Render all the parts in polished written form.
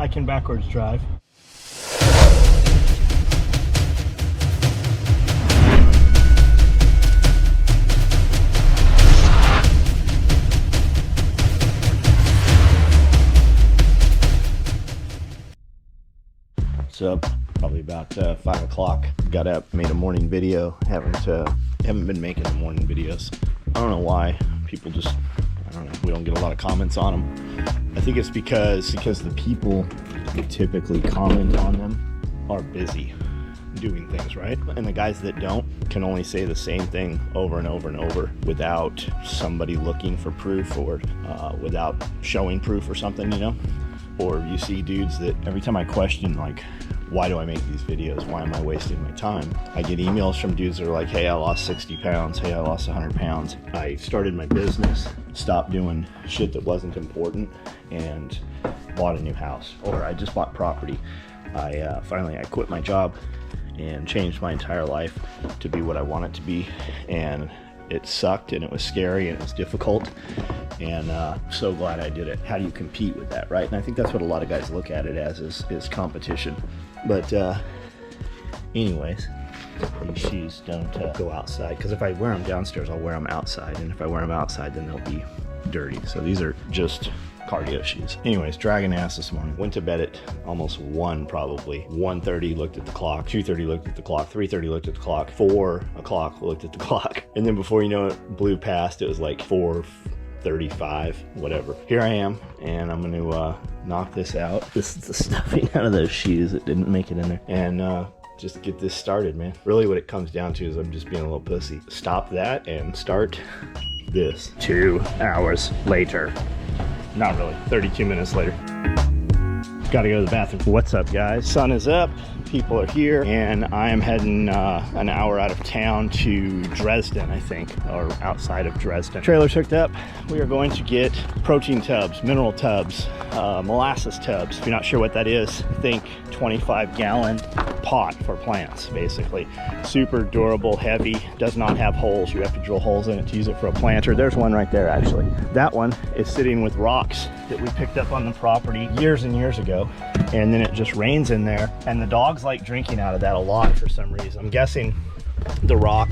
I can backwards drive. What's up? Probably about 5 o'clock. Got up, made a morning video. Haven't been making the morning videos. I don't know why. People just, I don't know. We don't get a lot of comments on them. I think it's because the people that typically comment on them are busy doing things, right? And the guys that don't can only say the same thing over and over and over without somebody looking for proof or without showing proof or something, you know? Or you see dudes that every time I question, like, why do I make these videos? Why am I wasting my time? I get emails from dudes that are like, hey, I lost 60 pounds. Hey, I lost 100 pounds. I started my business, stopped doing shit that wasn't important, and bought a new house. Or I just bought property. I quit my job and changed my entire life to be what I want it to be. And it sucked, and it was scary, and it was difficult. And so glad I did it. How do you compete with that, right? And I think that's what a lot of guys look at it as, is competition. But anyways, these shoes don't go outside, because if I wear them downstairs, I'll wear them outside, and if I wear them outside, then they'll be dirty. So these are just cardio shoes. Anyways, dragging ass this morning. Went to bed at almost 1 probably. 1:30, looked at the clock. 2:30, looked at the clock. 3:30, looked at the clock. 4 o'clock, looked at the clock. And then before you know it, blew past. It was like 4:35, whatever. Here I am, and I'm gonna knock this out. This is the stuffing out of those shoes that didn't make it in there. And just get this started, man. Really what it comes down to is I'm just being a little pussy. Stop that and start this. 2 hours later. Not really, 32 minutes later. Gotta go to the bathroom. What's up, guys? Sun is up, people are here, and I am heading an hour out of town to Dresden, I think, or outside of Dresden. Trailer's hooked up. We are going to get protein tubs, mineral tubs, molasses tubs. If you're not sure what that is, think 25-gallon pot for plants, basically. Super durable, heavy, does not have holes. You have to drill holes in it to use it for a planter. There's one right there, actually. That one is sitting with rocks that we picked up on the property years and years ago, and then it just rains in there, and the dogs like drinking out of that a lot for some reason. I'm guessing the rock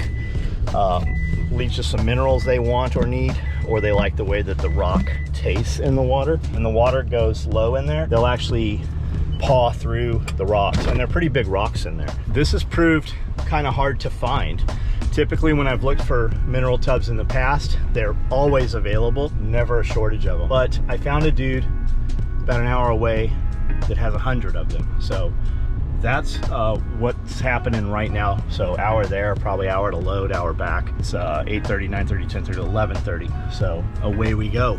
leaches some minerals they want or need, or they like the way that the rock tastes in the water. When the water goes low in there, they'll actually paw through the rocks, and they're pretty big rocks in there. This has proved kind of hard to find. Typically when I've looked for mineral tubs in the past, they're always available, never a shortage of them. But I found a dude about an hour away that has 100 of them. So that's what's happening right now. So hour there, probably hour to load, hour back. It's 8:30, 9:30, 10:30, 11:30. So away we go.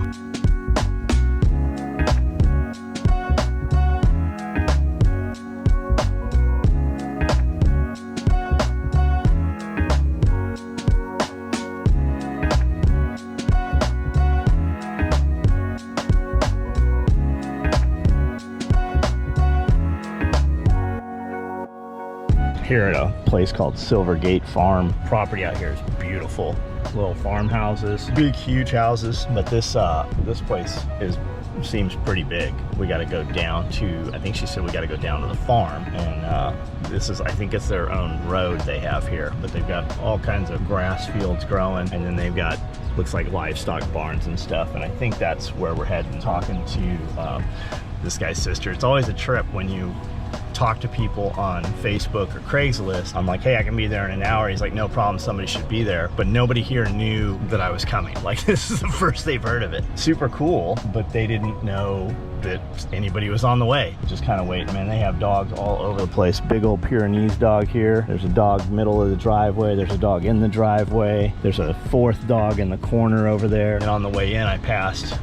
Here at a place called Silvergate Farm. Property out here is beautiful. Little farmhouses, big, huge houses. But this place seems pretty big. We got to go down to, I think she said we got to go down to the farm, and this is, I think it's their own road they have here. But they've got all kinds of grass fields growing, and then they've got, looks like livestock barns and stuff. And I think that's where we're heading. Talking to this guy's sister. It's always a trip when you talk to people on Facebook or Craigslist. I'm like, hey, I can be there in an hour. He's like, no problem, somebody should be there. But nobody here knew that I was coming. Like, this is the first they've heard of it. Super cool, but they didn't know that anybody was on the way. Just kind of waiting, man. They have dogs all over the place. Big old Pyrenees dog here. There's a dog middle of the driveway. There's a dog in the driveway. There's a 4th dog in the corner over there. And on the way in, I passed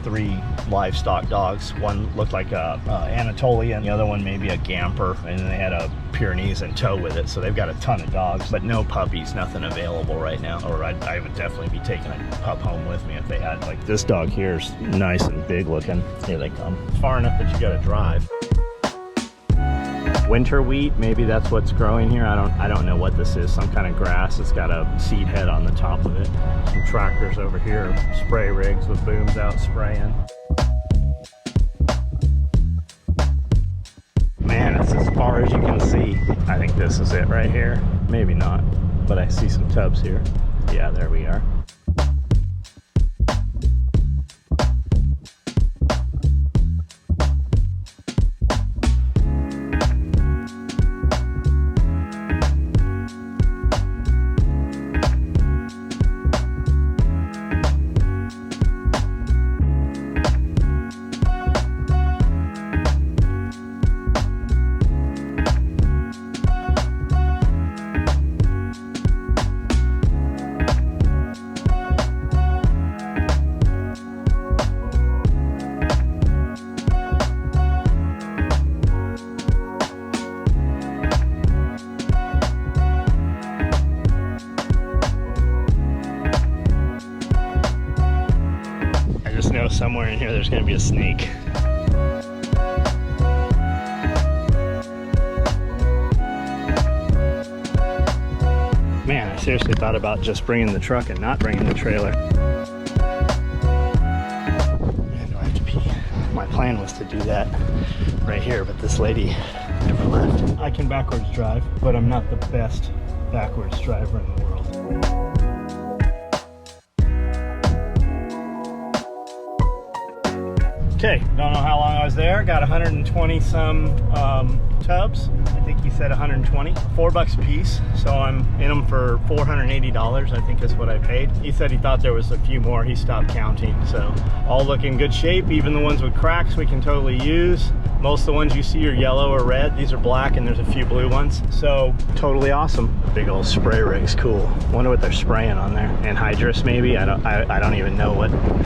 3 livestock dogs. One looked like a Anatolian, the other one maybe a Gamper, and then they had a Pyrenees in tow with it. So they've got a ton of dogs, but no puppies, nothing available right now. Or I would definitely be taking a pup home with me if they had. Like, this dog here is nice and big looking. Here they come. It's far enough that you gotta drive. Winter wheat, maybe that's what's growing here. I don't know what this is. Some kind of grass. It's got a seed head on the top of it. Some tractors over here, spray rigs with booms out spraying. Man, it's as far as you can see. I think this is it right here. Maybe not, but I see some tubs here. Yeah, there we are. Somewhere in here there's going to be a snake. Man, I seriously thought about just bringing the truck and not bringing the trailer. Man, do I have to pee? My plan was to do that right here, but this lady never left. I can backwards drive, but I'm not the best backwards driver in the world. Okay, don't know how long I was there. Got 120 some tubs. I think he said 120. $4 a piece, so I'm in them for $480, I think is what I paid. He said he thought there was a few more. He stopped counting, so all look in good shape. Even the ones with cracks we can totally use. Most of the ones you see are yellow or red. These are black and there's a few blue ones. So totally awesome. Big old spray rig's cool. Wonder what they're spraying on there. Anhydrous maybe? I don't even know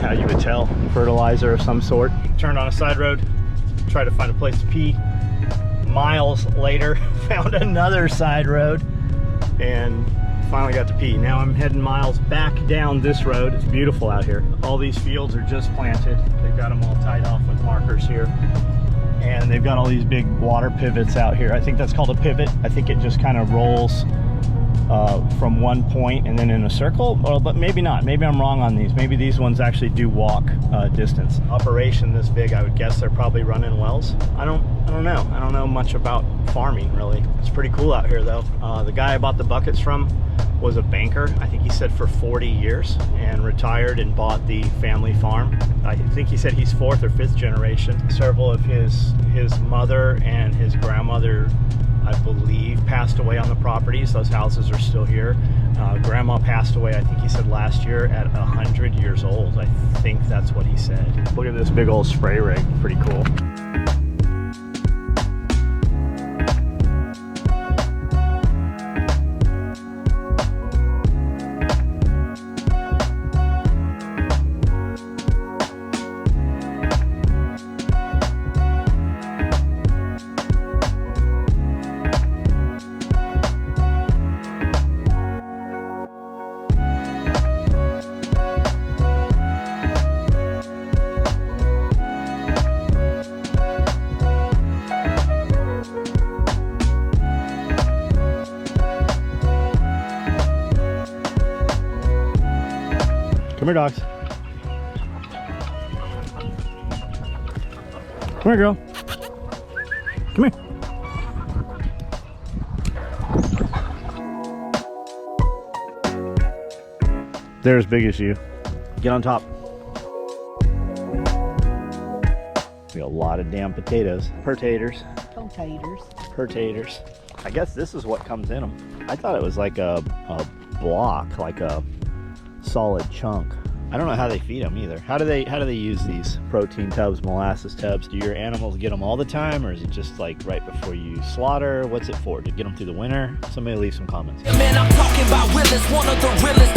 how you would tell. Fertilizer of some sort. Turned on a side road, tried to find a place to pee. Miles later, found another side road and finally got to pee. Now I'm heading miles back down this road. It's beautiful out here. All these fields are just planted. They've got them all tied off with markers here. And they've got all these big water pivots out here. I think that's called a pivot. I think it just kind of rolls from one point and then in a circle, but maybe not. Maybe I'm wrong on these. Maybe these ones actually do walk distance. Operation this big, I would guess they're probably running wells. I don't know. I don't know much about farming really. It's pretty cool out here though. The guy I bought the buckets from was a banker. I think he said for 40 years and retired and bought the family farm. I think he said he's 4th or 5th generation. Several of his mother and his grandmother, I believe, passed away on the properties. Those houses are still here. Grandma passed away, I think he said last year, at 100 years old. I think that's what he said. Look at this big old spray rig, pretty cool. Come here, dogs. Come here, girl. Come here. They're as big as you. Get on top. We got a lot of damn potatoes. Pertators. Pertators. I guess this is what comes in them. I thought it was like a block, like a solid chunk. I don't know how they feed them either. How do they use these protein tubs, molasses tubs? Do your animals get them all the time, or is it just like right before you slaughter? What's it for? To get them through the winter? Somebody leave some comments. Man, I'm talking about Willis, one of the realest